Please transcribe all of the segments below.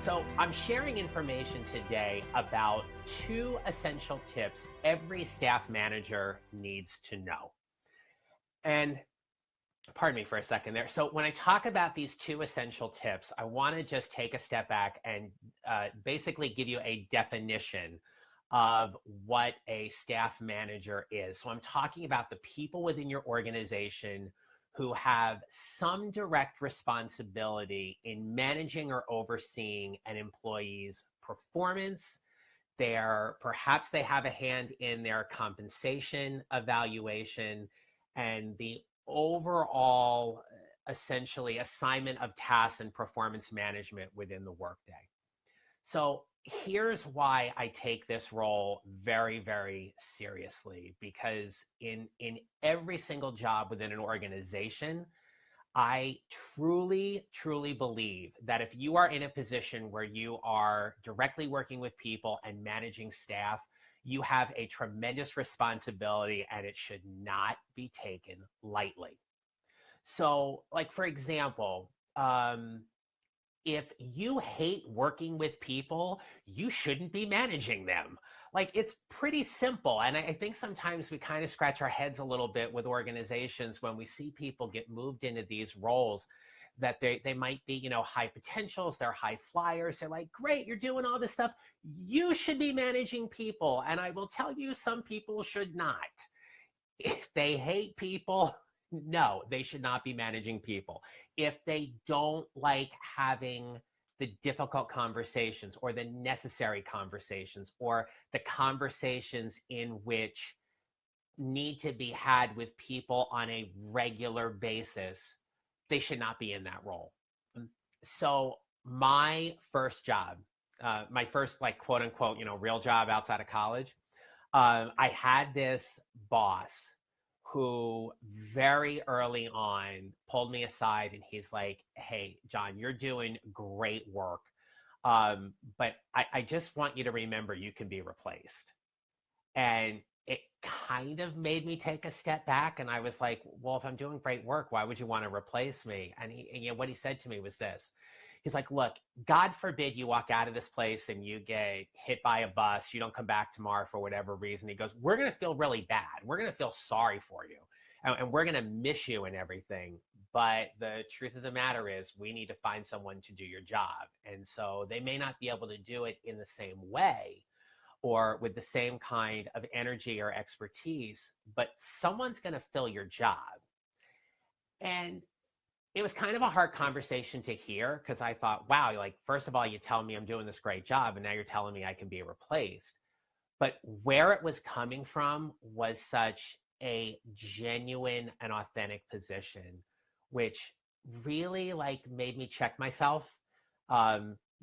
So, I'm sharing information today about two essential tips every staff manager needs to know. And pardon me for a second there. So, when I talk about these two essential tips, I want to just take a step back and basically give you a definition of what a staff manager is. So, I'm talking about the people within your organization who have some direct responsibility in managing or overseeing an employee's performance. Perhaps they have a hand in their compensation evaluation and the overall essentially assignment of tasks and performance management within the workday. So here's why I take this role very, very seriously, because in every single job within an organization, I truly, truly believe that if you are in a position where you are directly working with people and managing staff, you have a tremendous responsibility and it should not be taken lightly. So, like, for example, if you hate working with people, you shouldn't be managing them. Like, it's pretty simple. And I think sometimes we kind of scratch our heads a little bit with organizations when we see people get moved into these roles that they might be, high potentials, they're high flyers. They're like, great, you're doing all this stuff. You should be managing people. And I will tell you, some people should not. If they hate people, no, they should not be managing people. If they don't like having the difficult conversations or the necessary conversations or the conversations in which need to be had with people on a regular basis, they should not be in that role. So my first job, my first like quote unquote, real job outside of college, I had this boss who very early on pulled me aside and he's like, hey, John, you're doing great work. But I just want you to remember you can be replaced. And it kind of made me take a step back. And I was like, well, if I'm doing great work, why would you want to replace me? And what he said to me was this. He's like, look, God forbid you walk out of this place and you get hit by a bus, you don't come back tomorrow for whatever reason. He goes, we're going to feel really bad. We're going to feel sorry for you. And we're going to miss you and everything. But the truth of the matter is we need to find someone to do your job. And so they may not be able to do it in the same way or with the same kind of energy or expertise, but someone's going to fill your job. And it was kind of a hard conversation to hear because I thought, wow, like, first of all, you tell me I'm doing this great job and now you're telling me I can be replaced. But where it was coming from was such a genuine and authentic position, which really like made me check myself,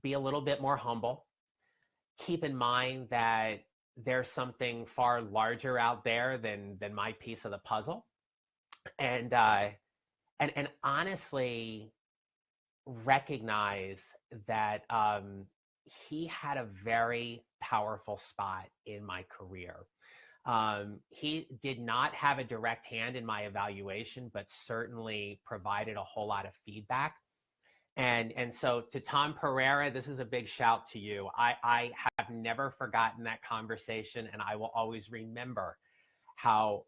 be a little bit more humble, keep in mind that there's something far larger out there than my piece of the puzzle. And honestly recognize that he had a very powerful spot in my career. He did not have a direct hand in my evaluation, but certainly provided a whole lot of feedback. And so to Tom Pereira, this is a big shout to you. I have never forgotten that conversation, and I will always remember how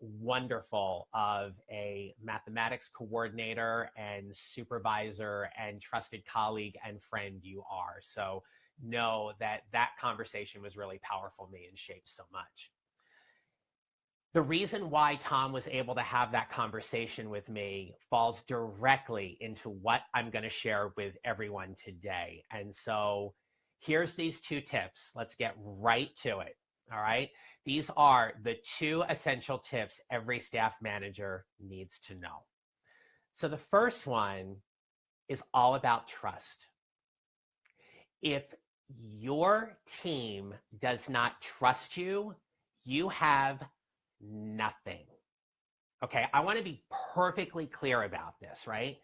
wonderful of a mathematics coordinator and supervisor and trusted colleague and friend you are. So know that that conversation was really powerful to me and shaped so much. The reason why Tom was able to have that conversation with me falls directly into what I'm going to share with everyone today. And so here's these two tips. Let's get right to it. All right. These are the two essential tips every staff manager needs to know. So the first one is all about trust. If your team does not trust you, you have nothing. Okay, I want to be perfectly clear about this, right?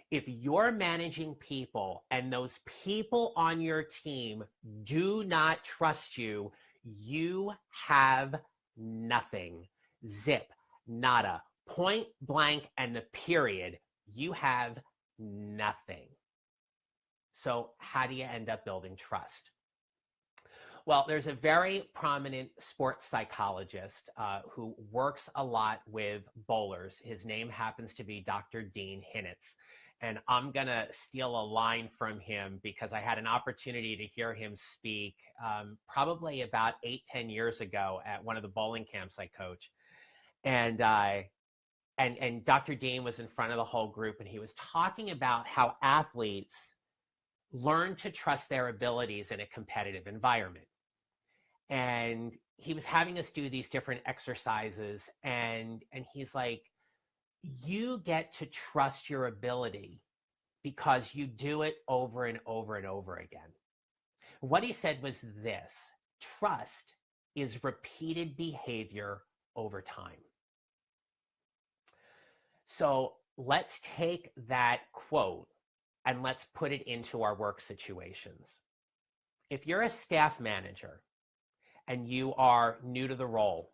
If you're managing people and those people on your team do not trust you, you have nothing. Zip, nada, point blank, and the period. You have nothing. So how do you end up building trust? Well, there's a very prominent sports psychologist who works a lot with bowlers. His name happens to be Dr. Dean Hinitz. And I'm going to steal a line from him because I had an opportunity to hear him speak probably about 8-10 years ago at one of the bowling camps I coach. And Dr. Dean was in front of the whole group, and he was talking about how athletes learn to trust their abilities in a competitive environment. And he was having us do these different exercises, and he's like, you get to trust your ability because you do it over and over and over again. What he said was this: trust is repeated behavior over time. So let's take that quote and let's put it into our work situations. If you're a staff manager and you are new to the role,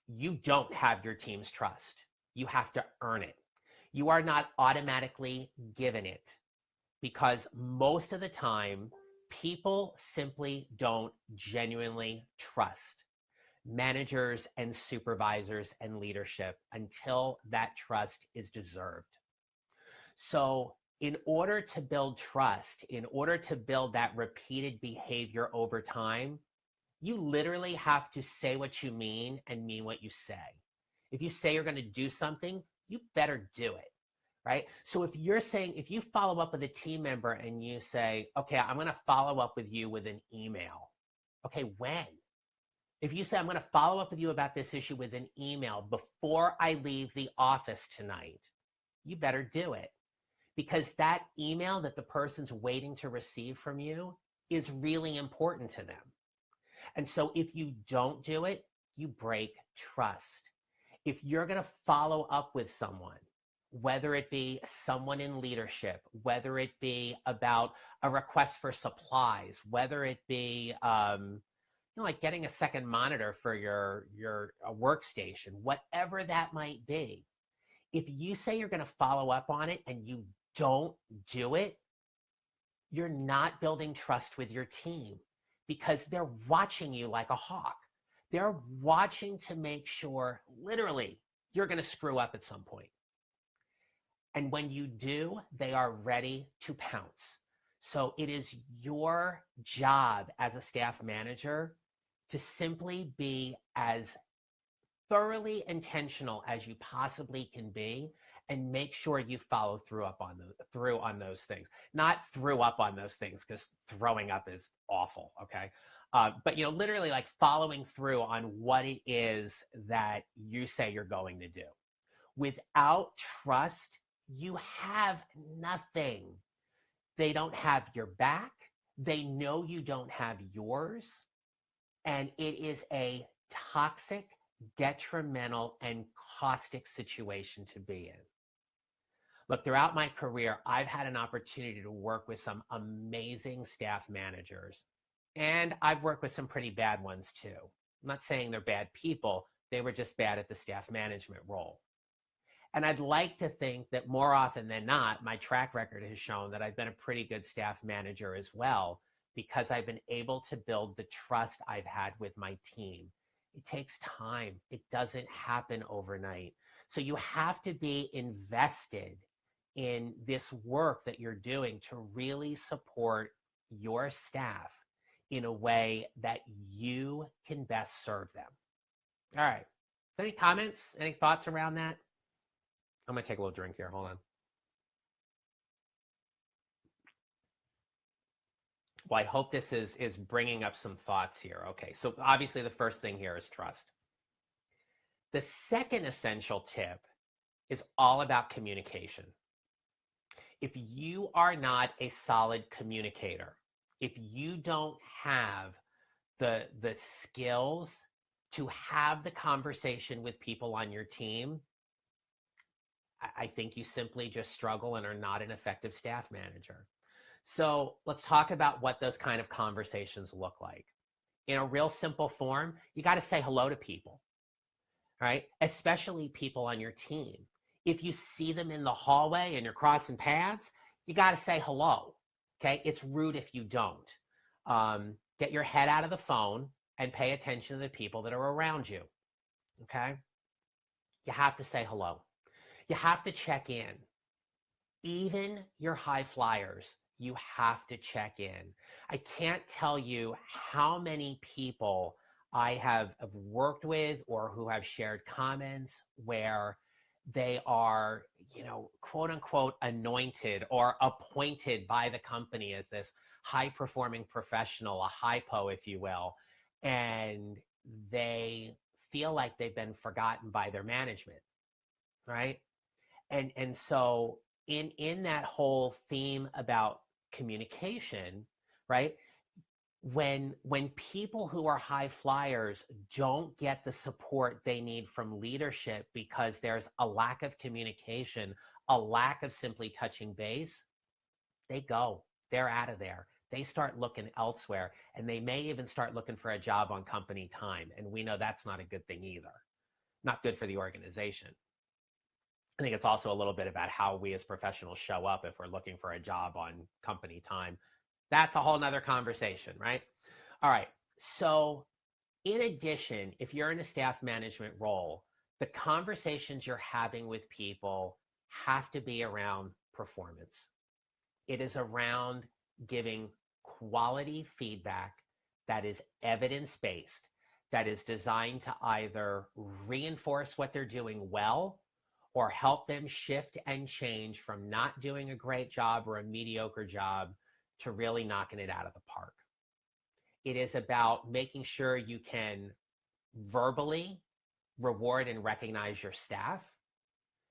you don't have your team's trust. You have to earn it. You are not automatically given it, because most of the time, people simply don't genuinely trust managers and supervisors and leadership until that trust is deserved. So in order to build trust, in order to build that repeated behavior over time, you literally have to say what you mean and mean what you say. If you say you're going to do something, you better do it, right? So if you follow up with a team member and you say, okay, I'm going to follow up with you with an email. Okay, when? If you say, I'm going to follow up with you about this issue with an email before I leave the office tonight, you better do it. Because that email that the person's waiting to receive from you is really important to them. And so if you don't do it, you break trust. If you're going to follow up with someone, whether it be someone in leadership, whether it be about a request for supplies, whether it be like getting a second monitor for your workstation, whatever that might be, if you say you're going to follow up on it and you don't do it, you're not building trust with your team, because they're watching you like a hawk. They're watching to make sure, literally, you're going to screw up at some point. And when you do, they are ready to pounce. So it is your job as a staff manager to simply be as thoroughly intentional as you possibly can be, and make sure you follow through on those things. Not through up on those things, because throwing up is awful, okay? But literally like following through on what it is that you say you're going to do. Without trust, you have nothing. They don't have your back. They know you don't have yours. And it is a toxic, detrimental, and caustic situation to be in. Look, throughout my career, I've had an opportunity to work with some amazing staff managers, and I've worked with some pretty bad ones too. I'm not saying they're bad people, they were just bad at the staff management role. And I'd like to think that more often than not, my track record has shown that I've been a pretty good staff manager as well, because I've been able to build the trust I've had with my team. It takes time. It doesn't happen overnight. So you have to be invested in this work that you're doing to really support your staff in a way that you can best serve them. All right. Any comments? Any thoughts around that? I'm going to take a little drink here. Hold on. Well, I hope this is bringing up some thoughts here. Okay, so obviously the first thing here is trust. The second essential tip is all about communication. If you are not a solid communicator, if you don't have the skills to have the conversation with people on your team, I think you simply just struggle and are not an effective staff manager. So let's talk about what those kind of conversations look like. In a real simple form, you got to say hello to people, right? Especially people on your team. If you see them in the hallway and you're crossing paths, you got to say hello, Okay, it's rude if you don't. Get your head out of the phone and pay attention to the people that are around you. Okay, you have to say hello. You have to check in. Even your high flyers, you have to check in. I can't tell you how many people I have worked with or who have shared comments where they are, quote unquote, anointed or appointed by the company as this high performing professional, a hypo, if you will, and they feel like they've been forgotten by their management, right? And so in that whole theme about communication, right, when people who are high flyers don't get the support they need from leadership because there's a lack of communication, a lack of simply touching base, they're out of there. They start looking elsewhere, and they may even start looking for a job on company time, and we know that's not a good thing either. Not good for the organization. I think it's also a little bit about how we as professionals show up if we're looking for a job on company time. That's a whole nother conversation, right? All right. So in addition, if you're in a staff management role, the conversations you're having with people have to be around performance. It is around giving quality feedback that is evidence-based, that is designed to either reinforce what they're doing well or help them shift and change from not doing a great job or a mediocre job to really knocking it out of the park. It is about making sure you can verbally reward and recognize your staff.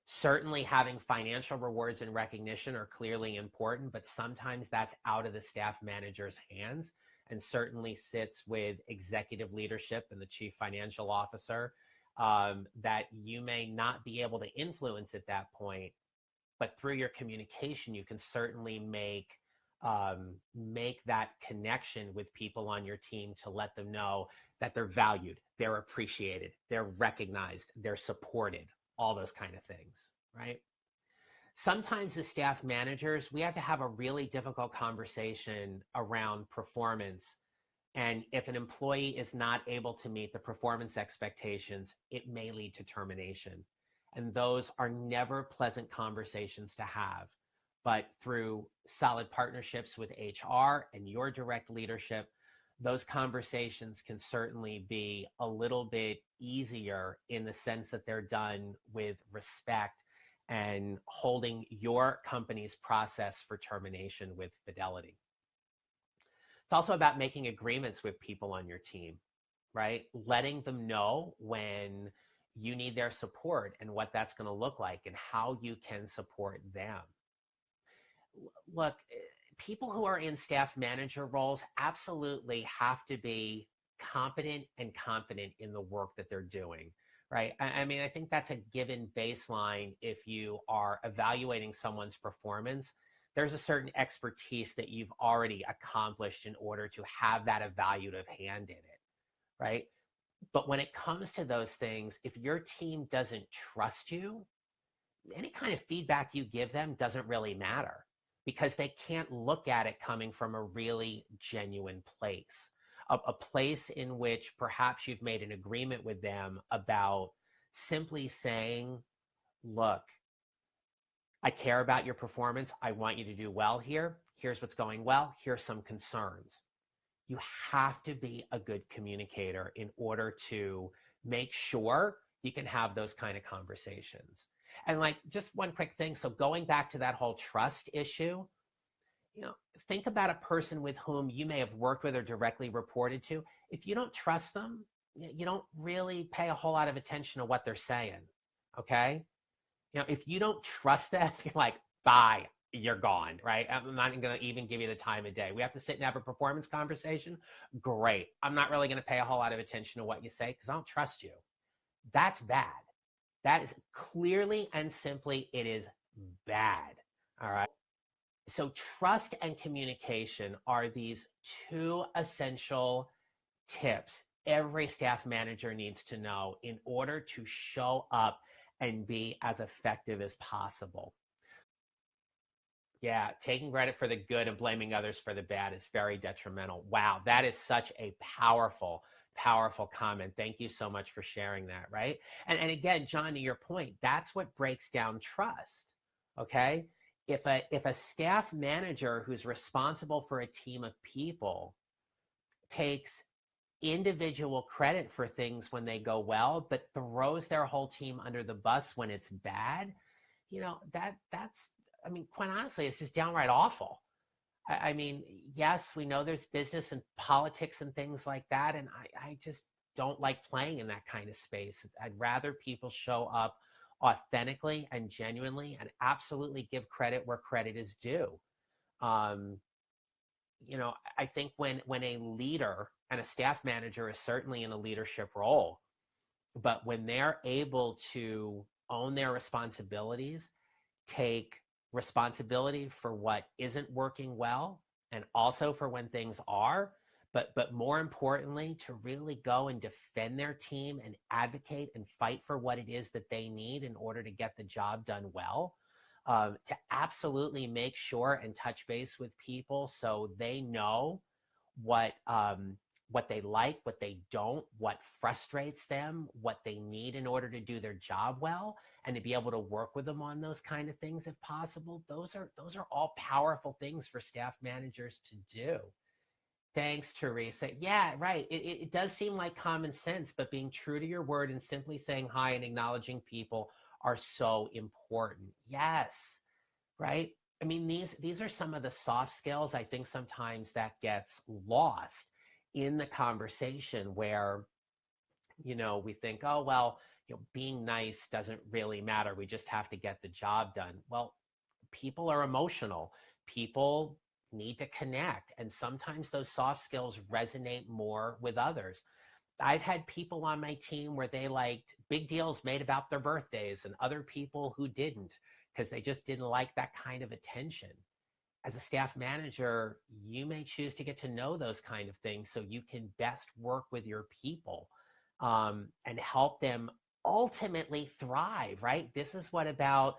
Certainly having financial rewards and recognition are clearly important, but sometimes that's out of the staff manager's hands and certainly sits with executive leadership and the chief financial officer, that you may not be able to influence at that point, but through your communication, you can certainly make that connection with people on your team to let them know that they're valued, they're appreciated, they're recognized, they're supported, all those kind of things, right? Sometimes as staff managers, we have to have a really difficult conversation around performance. And if an employee is not able to meet the performance expectations, it may lead to termination. And those are never pleasant conversations to have. But through solid partnerships with HR and your direct leadership, those conversations can certainly be a little bit easier in the sense that they're done with respect and holding your company's process for termination with fidelity. It's also about making agreements with people on your team, right? Letting them know when you need their support and what that's going to look like and how you can support them. Look, people who are in staff manager roles absolutely have to be competent and confident in the work that they're doing, right? I mean, I think that's a given baseline. If you are evaluating someone's performance, there's a certain expertise that you've already accomplished in order to have that evaluative hand in it, right? But when it comes to those things, if your team doesn't trust you, any kind of feedback you give them doesn't really matter because they can't look at it coming from a really genuine place, a place in which perhaps you've made an agreement with them about simply saying, look, I care about your performance. I want you to do well here. Here's what's going well. Here's some concerns. You have to be a good communicator in order to make sure you can have those kind of conversations. And like just one quick thing. So going back to that whole trust issue, think about a person with whom you may have worked with or directly reported to. If you don't trust them, you don't really pay a whole lot of attention to what they're saying. Okay. If you don't trust them, you're like, bye, you're gone, right? I'm not going to even give you the time of day. We have to sit and have a performance conversation. Great. I'm not really going to pay a whole lot of attention to what you say because I don't trust you. That's bad. That is clearly and simply, it is bad. All right. So trust and communication are these two essential tips every staff manager needs to know in order to show up and be as effective as possible. Yeah, taking credit for the good and blaming others for the bad is very detrimental. Wow, that is such a powerful, powerful comment. Thank you so much for sharing that, right? And again, John, to your point, that's what breaks down trust. Okay? If a staff manager who's responsible for a team of people takes individual credit for things when they go well, but throws their whole team under the bus when it's bad, that's I mean, quite honestly, it's just downright awful. I mean, yes, we know there's business and politics and things like that, and I just don't like playing in that kind of space. I'd rather people show up authentically and genuinely and absolutely give credit where credit is due. Um, I think when a leader and a staff manager is certainly in a leadership role, but when they're able to own their responsibilities, take responsibility for what isn't working well and also for when things are, but more importantly, to really go and defend their team and advocate and fight for what it is that they need in order to get the job done well. To absolutely make sure and touch base with people so they know what they like, what they don't, what frustrates them, what they need in order to do their job well, and to be able to work with them on those kind of things if possible. Those are all powerful things for staff managers to do. Thanks, Teresa. Yeah, right. It does seem like common sense, but being true to your word and simply saying hi and acknowledging people are so important. Yes, right. I mean, these are some of the soft skills I think sometimes that gets lost in the conversation where, we think, oh, well, being nice doesn't really matter. We just have to get the job done. Well, people are emotional. People need to connect. And sometimes those soft skills resonate more with others. I've had people on my team where they liked big deals made about their birthdays and other people who didn't because they just didn't like that kind of attention. As a staff manager, you may choose to get to know those kind of things so you can best work with your people and help them ultimately thrive, right? This is what about,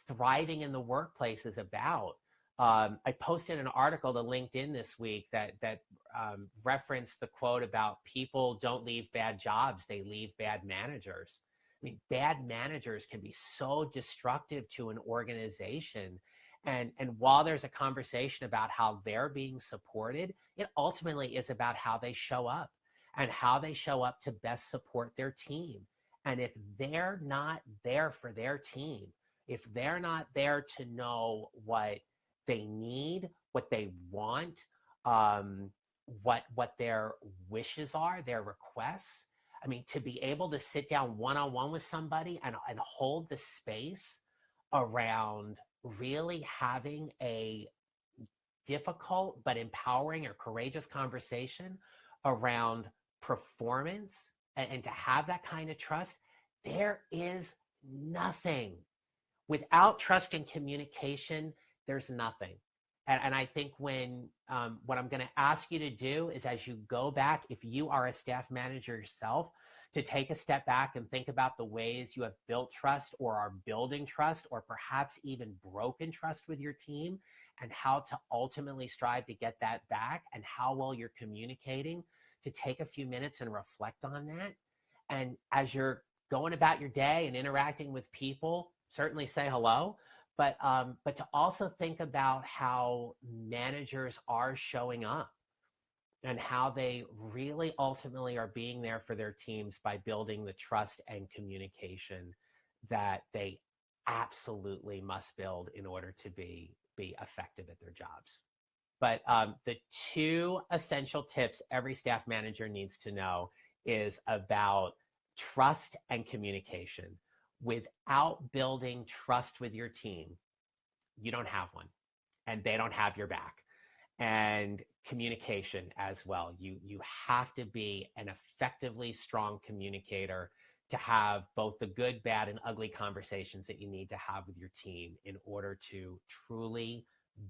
thriving in the workplace is about. I posted an article to LinkedIn this week that referenced the quote about people don't leave bad jobs, they leave bad managers. I mean, bad managers can be so destructive to an organization. And while there's a conversation about how they're being supported, it ultimately is about how they show up and how they show up to best support their team. And if they're not there for their team, if they're not there to know what they need, what they want, what their wishes are, their requests. I mean, to be able to sit down one-on-one with somebody and hold the space around really having a difficult but empowering or courageous conversation around performance and to have that kind of trust, there is nothing. Without trust and communication, there's nothing. And I think what I'm going to ask you to do is, as you go back, if you are a staff manager yourself, to take a step back and think about the ways you have built trust or are building trust or perhaps even broken trust with your team, and how to ultimately strive to get that back and how well you're communicating, to take a few minutes and reflect on that. And as you're going about your day and interacting with people, certainly say hello, but to also think about how managers are showing up and how they really ultimately are being there for their teams by building the trust and communication that they absolutely must build in order to be effective at their jobs. But the two essential tips every staff manager needs to know is about trust and communication. Without building trust with your team, you don't have one, and they don't have your back. And communication as well. You have to be an effectively strong communicator to have both the good, bad, and ugly conversations that you need to have with your team in order to truly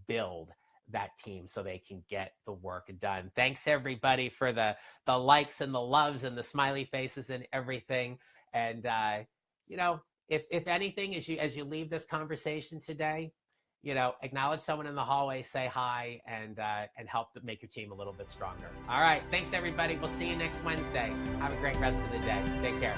build that team so they can get the work done. Thanks everybody for the likes and the loves and the smiley faces and everything. And if anything, as you leave this conversation today, acknowledge someone in the hallway, say hi, and help make your team a little bit stronger. All right. Thanks, everybody. We'll see you next Wednesday. Have a great rest of the day. Take care.